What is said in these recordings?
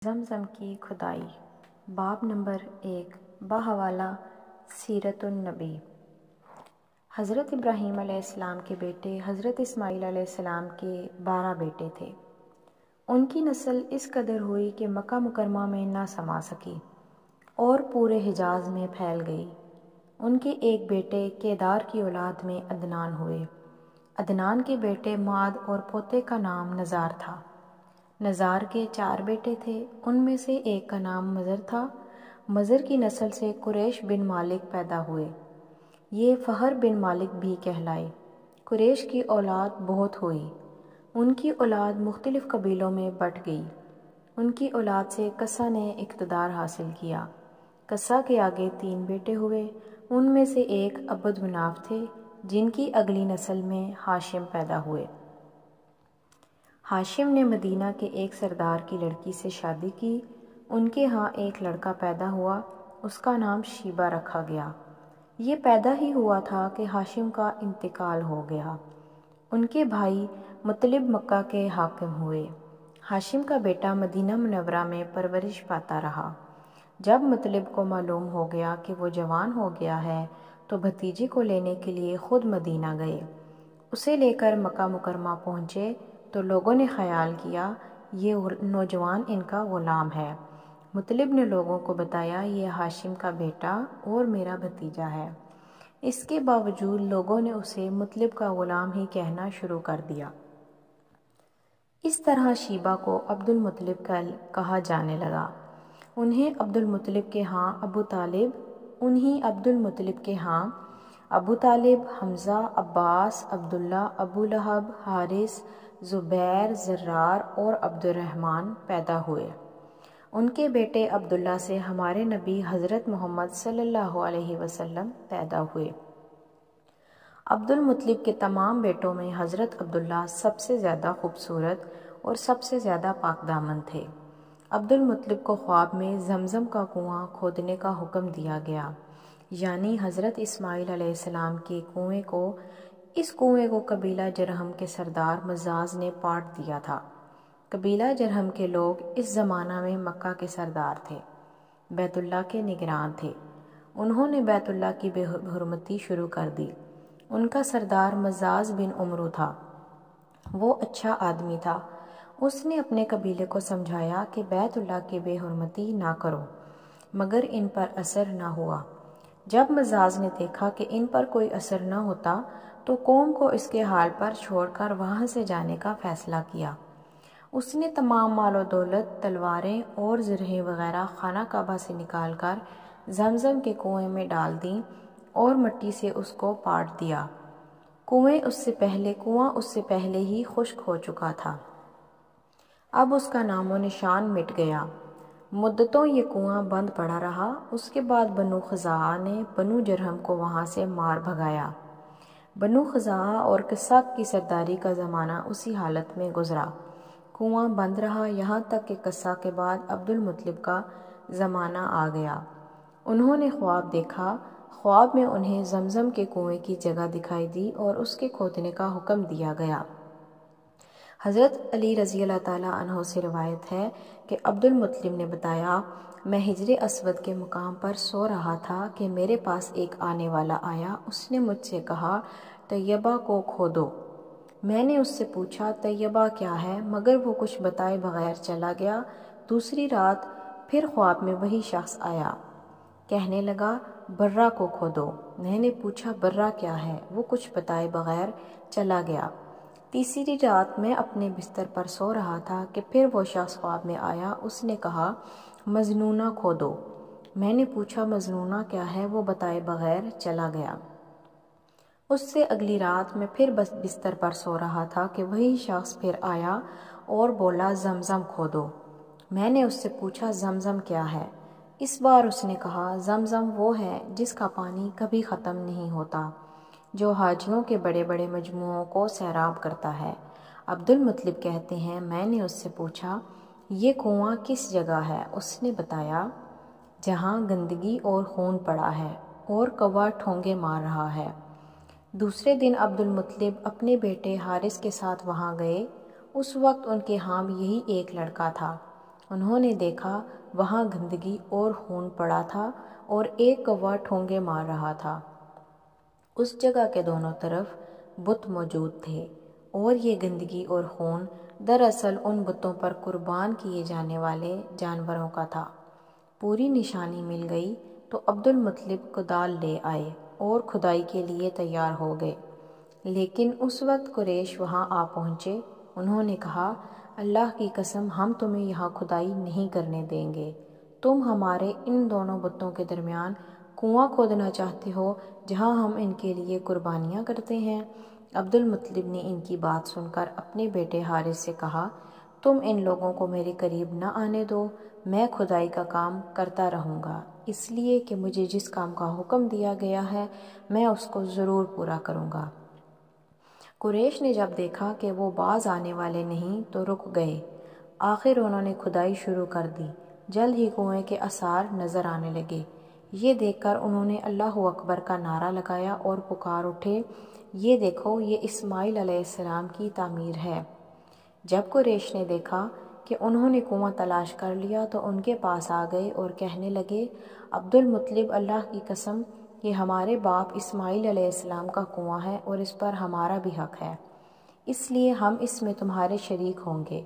زمزم کی کھدائی باب نمبر 1 بحوالہ سیرت النبی۔ حضرت ابراہیم علیہ السلام کے بیٹے حضرت اسماعیل علیہ السلام کے 12 بیٹے تھے۔ ان کی نسل اس قدر ہوئی کہ مکہ مکرمہ میں نہ سما سکی اور پورے حجاز میں پھیل گئی۔ ان کے ایک بیٹے کیدار کی اولاد میں عدنان ہوئے۔ عدنان کے بیٹے معد اور پوتے کا نام نزار تھا۔ نزار کے 4 بیٹے تھے، ان میں سے ایک کا نام مضر تھا۔ مضر کی نسل سے قریش بن مالک پیدا ہوئے، یہ فہر بن مالک بھی کہلائے۔ قریش کی اولاد بہت ہوئی، ان کی اولاد مختلف قبیلوں میں بٹ گئی۔ ان کی اولاد سے قصہ نے اقتدار حاصل کیا۔ قصہ کے آگے 3 بیٹے ہوئے، ان میں سے ایک عبد مناف تھے، جن کی اگلی نسل میں ہاشم پیدا ہوئے۔ ہاشم نے مدینہ کے ایک سردار کی لڑکی سے شادی کی، ان کے ہاں ایک لڑکا پیدا ہوا، اس کا نام شیبہ رکھا گیا۔ یہ پیدا ہی ہوا تھا کہ ہاشم کا انتقال ہو گیا۔ ان کے بھائی مطلب مکہ کے حاکم ہوئے۔ ہاشم کا بیٹا مدینہ منورہ میں پرورش پاتا رہا۔ جب مطلب کو معلوم ہو گیا کہ وہ جوان ہو گیا ہے تو بھتیجے کو لینے کے لیے خود مدینہ گئے۔ اسے لے کر مکہ مکرمہ پہنچے تو لوگوں نے خیال کیا یہ نوجوان ان کا غلام ہے۔ مطلب نے لوگوں کو بتایا یہ ہاشم کا بیٹا اور میرا بھتیجا ہے۔ اس کے باوجود لوگوں نے اسے مطلب کا غلام ہی کہنا شروع کر دیا۔ اس طرح شیبہ کو عبد المطلب کہا جانے لگا۔ انہیں عبد المطلب کے ہاں ابو طالب، حمزہ، عباس، عبداللہ، ابو لہب، حارث، زبیر، زرار اور عبد الرحمن پیدا ہوئے۔ ان کے بیٹے عبداللہ سے ہمارے نبی حضرت محمد صلی اللہ علیہ وسلم پیدا ہوئے۔ عبد المطلب کے تمام بیٹوں میں حضرت عبداللہ سب سے زیادہ خوبصورت اور سب سے زیادہ پاک دامن تھے۔ عبد المطلب کو خواب میں زمزم کا کنواں کھودنے کا حکم دیا گیا، یعنی حضرت اسماعیل علیہ السلام کے اس کنویں کو قبیلہ جرہم کے سردار مزاز نے پاٹ دیا تھا۔ قبیلہ جرہم کے لوگ اس زمانہ میں مکہ کے سردار تھے، بیت اللہ کے نگران تھے۔ انہوں نے بیت اللہ کی بے حرمتی شروع کر دی۔ ان کا سردار مزاز بن عمرو تھا، وہ اچھا آدمی تھا۔ اس نے اپنے قبیلے کو سمجھایا کہ بیت اللہ کی بے حرمتی نہ کرو، مگر ان پر اثر نہ ہوا۔ جب مزاز نے دیکھا کہ ان پر کوئی اثر نہ ہوتا تو قوم کو اس کے حال پر چھوڑ کر وہاں سے جانے کا فیصلہ کیا۔ اس نے تمام مال و دولت، تلواریں اور زرہیں وغیرہ خانہ کعبہ سے نکال کر زمزم کے کنویں میں ڈال دیں اور مٹی سے اس کو پاٹ دیا۔ کنواں اس سے پہلے ہی خشک ہو چکا تھا، اب اس کا نام و نشان مٹ گیا۔ مدتوں یہ کنواں بند پڑا رہا۔ اس کے بعد بنو خزاعہ نے بنو جرہم کو وہاں سے مار بھگایا۔ بنو خزاعہ اور قصہ کی سرداری کا زمانہ اسی حالت میں گزرا، کنواں بند رہا یہاں تک کہ قصہ کے بعد عبد المطلب کا زمانہ آ گیا۔ انہوں نے خواب دیکھا، خواب میں انہیں زمزم کے کنویں کی جگہ دکھائی دی اور اس کے کھودنے کا حکم دیا گیا۔ حضرت علی رضی اللہ تعالیٰ عنہ سے روایت ہے کہ عبد المطلب نے بتایا، میں حجر اسود کے مقام پر سو رہا تھا کہ میرے پاس ایک آنے والا آیا۔ اس نے مجھ سے کہا طیبہ کو کھودو۔ میں نے اس سے پوچھا طیبہ کیا ہے، مگر وہ کچھ بتائے بغیر چلا گیا۔ دوسری رات پھر خواب میں وہی شخص آیا، کہنے لگا برہ کو کھودو۔ میں نے پوچھا برہ کیا ہے، وہ کچھ بتائے بغیر چلا گیا۔ تیسری رات میں اپنے بستر پر سو رہا تھا کہ پھر وہ شخص خواب میں آیا، اس نے کہا مجنونہ کھودو۔ میں نے پوچھا مجنونہ کیا ہے، وہ بتائے بغیر چلا گیا۔ اس سے اگلی رات میں پھر بستر پر سو رہا تھا کہ وہی شخص پھر آیا اور بولا زمزم کھودو۔ میں نے اس سے پوچھا زمزم کیا ہے، اس بار اس نے کہا زمزم وہ ہے جس کا پانی کبھی ختم نہیں ہوتا، جو حاجیوں کے بڑے بڑے مجموعوں کو سیراب کرتا ہے۔ عبد المطلب کہتے ہیں میں نے اس سے پوچھا یہ کنواں کس جگہ ہے، اس نے بتایا جہاں گندگی اور خون پڑا ہے اور کوا ٹھونگے مار رہا ہے۔ دوسرے دن عبد المطلب اپنے بیٹے حارث کے ساتھ وہاں گئے۔ اس وقت ان کے ہاں یہی ایک لڑکا تھا۔ انہوں نے دیکھا وہاں گندگی اور خون پڑا تھا اور ایک کوا ٹھونگے مار رہا تھا۔ اس جگہ کے دونوں طرف بت موجود تھے اور یہ گندگی اور خون دراصل ان بتوں پر قربان کیے جانے والے جانوروں کا تھا۔ پوری نشانی مل گئی تو عبد المطلب کدال لے آئے اور کھدائی کے لیے تیار ہو گئے، لیکن اس وقت قریش وہاں آ پہنچے۔ انہوں نے کہا، اللہ کی قسم ہم تمہیں یہاں کھدائی نہیں کرنے دیں گے، تم ہمارے ان دونوں بتوں کے درمیان کنواں کھودنا چاہتے ہو جہاں ہم ان کے لیے قربانیاں کرتے ہیں۔ عبد المطلب نے ان کی بات سن کر اپنے بیٹے حارث سے کہا، تم ان لوگوں کو میرے قریب نہ آنے دو، میں کھدائی کا کام کرتا رہوں گا، اس لیے کہ مجھے جس کام کا حکم دیا گیا ہے میں اس کو ضرور پورا کروں گا۔ قریش نے جب دیکھا کہ وہ باز آنے والے نہیں تو رک گئے۔ آخر انہوں نے کھدائی شروع کر دی۔ جلد ہی کنویں کے آثار نظر آنے لگے۔ یہ دیکھ کر انہوں نے اللہ اکبر کا نعرہ لگایا اور پکار اٹھے، یہ دیکھو یہ اسماعیل علیہ السلام کی تعمیر ہے۔ جب قریش نے دیکھا کہ انہوں نے کنواں تلاش کر لیا تو ان کے پاس آ گئے اور کہنے لگے، عبد المطلب اللہ کی قسم یہ ہمارے باپ اسماعیل علیہ السلام کا کنواں ہے اور اس پر ہمارا بھی حق ہے، اس لیے ہم اس میں تمہارے شریک ہوں گے۔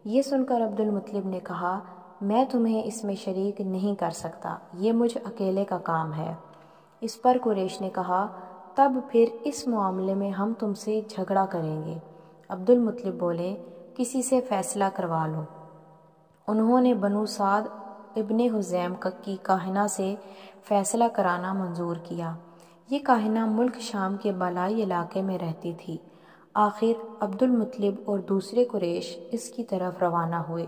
یہ سن کر عبد المطلب نے کہا، میں تمہیں اس میں شریک نہیں کر سکتا، یہ مجھ اکیلے کا کام ہے۔ اس پر قریش نے کہا، تب پھر اس معاملے میں ہم تم سے جھگڑا کریں گے۔ عبد المطلب بولے، کسی سے فیصلہ کروا لو۔ انہوں نے بنو سعد ابن حزیم کی کاہنہ سے فیصلہ کرانا منظور کیا۔ یہ کاہنہ ملک شام کے بالائی علاقے میں رہتی تھی۔ آخر عبد المطلب اور دوسرے قریش اس کی طرف روانہ ہوئے۔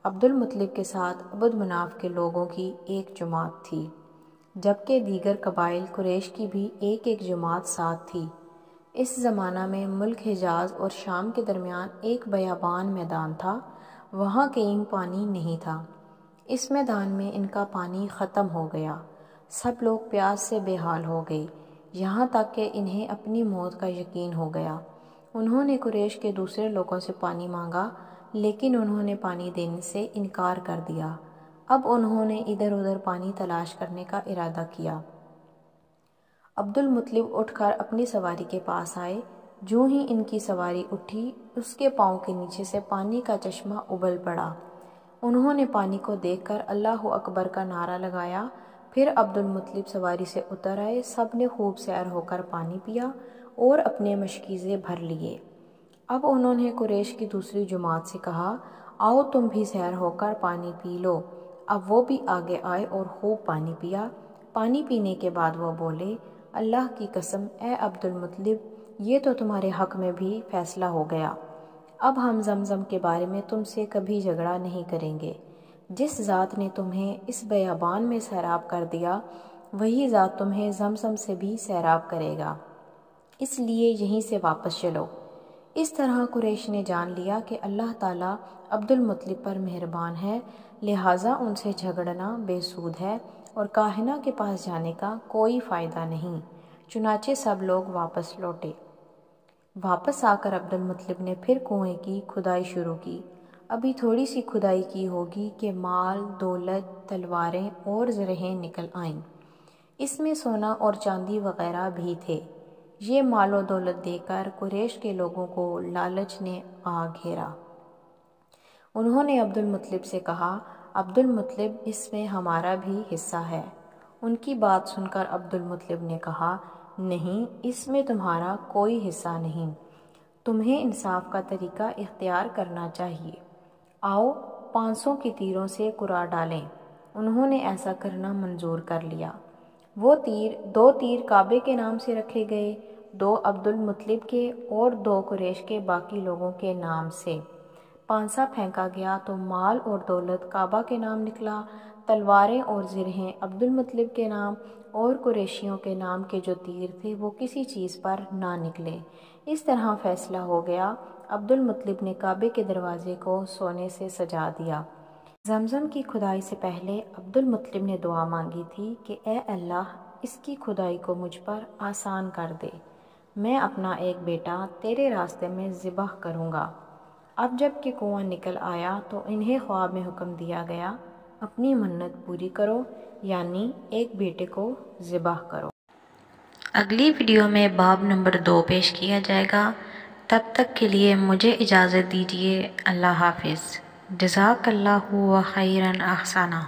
عبد المطلب کے ساتھ عبد مناف کے لوگوں کی ایک جماعت تھی، جبکہ دیگر قبائل قریش کی بھی ایک ایک جماعت ساتھ تھی۔ اس زمانہ میں ملک حجاز اور شام کے درمیان ایک بیابان میدان تھا، وہاں کہیں پانی نہیں تھا۔ اس میدان میں ان کا پانی ختم ہو گیا، سب لوگ پیاس سے بے حال ہو گئے، یہاں تک کہ انہیں اپنی موت کا یقین ہو گیا۔ انہوں نے قریش کے دوسرے لوگوں سے پانی مانگا، لیکن انہوں نے پانی دینے سے انکار کر دیا۔ اب انہوں نے ادھر ادھر پانی تلاش کرنے کا ارادہ کیا۔ عبد المطلب اٹھ کر اپنی سواری کے پاس آئے۔ جوں ہی ان کی سواری اٹھی، اس کے پاؤں کے نیچے سے پانی کا چشمہ ابل پڑا۔ انہوں نے پانی کو دیکھ کر اللہ اکبر کا نعرہ لگایا۔ پھر عبد المطلب سواری سے اتر آئے، سب نے خوب سیر ہو کر پانی پیا اور اپنے مشکیزے بھر لیے۔ اب انہوں نے قریش کی دوسری جماعت سے کہا، آؤ تم بھی سیر ہو کر پانی پی لو۔ اب وہ بھی آگے آئے اور خوب پانی پیا۔ پانی پینے کے بعد وہ بولے، اللہ کی قسم اے عبد المطلب یہ تو تمہارے حق میں بھی فیصلہ ہو گیا، اب ہم زمزم کے بارے میں تم سے کبھی جھگڑا نہیں کریں گے۔ جس ذات نے تمہیں اس بیابان میں سیراب کر دیا وہی ذات تمہیں زمزم سے بھی سیراب کرے گا، اس لیے یہیں سے واپس چلو۔ اس طرح قریش نے جان لیا کہ اللہ تعالیٰ عبد المطلب پر مہربان ہے، لہٰذا ان سے جھگڑنا بے سود ہے اور کاہنہ کے پاس جانے کا کوئی فائدہ نہیں۔ چنانچہ سب لوگ واپس لوٹے۔ واپس آ کر عبد المطلب نے پھر کنویں کی کھدائی شروع کی۔ ابھی تھوڑی سی کھدائی کی ہوگی کہ مال، دولت، تلواریں اور زرہیں نکل آئیں۔ اس میں سونا اور چاندی وغیرہ بھی تھے۔ یہ مال و دولت دے کر قریش کے لوگوں کو لالچ نے آ گھیرا۔ انہوں نے عبد المطلب سے کہا، عبد المطلب اس میں ہمارا بھی حصہ ہے۔ ان کی بات سن کر عبد المطلب نے کہا، نہیں، اس میں تمہارا کوئی حصہ نہیں، تمہیں انصاف کا طریقہ اختیار کرنا چاہیے۔ آؤ 500 کی تیروں سے کرا ڈالیں۔ انہوں نے ایسا کرنا منظور کر لیا۔ وہ دو تیر کعبے کے نام سے رکھے گئے، 2 عبد المطلب کے اور 2 قریش کے باقی لوگوں کے نام سے۔ پانسا پھینکا گیا تو مال اور دولت کعبہ کے نام نکلا، تلواریں اور زرہیں عبد المطلب کے نام، اور قریشیوں کے نام کے جو تیر تھے وہ کسی چیز پر نہ نکلے۔ اس طرح فیصلہ ہو گیا۔ عبد المطلب نے کعبے کے دروازے کو سونے سے سجا دیا۔ زمزم کی کھدائی سے پہلے عبد المطلب نے دعا مانگی تھی کہ اے اللہ اس کی کھدائی کو مجھ پر آسان کر دے، میں اپنا ایک بیٹا تیرے راستے میں ذبح کروں گا۔ اب جب کہ کنواں نکل آیا تو انہیں خواب میں حکم دیا گیا اپنی منت پوری کرو، یعنی ایک بیٹے کو ذبح کرو۔ اگلی ویڈیو میں باب نمبر 2 پیش کیا جائے گا۔ تب تک کے لیے مجھے اجازت دیجیے۔ اللہ حافظ۔ جزاک اللہ و خیرا احسانہ۔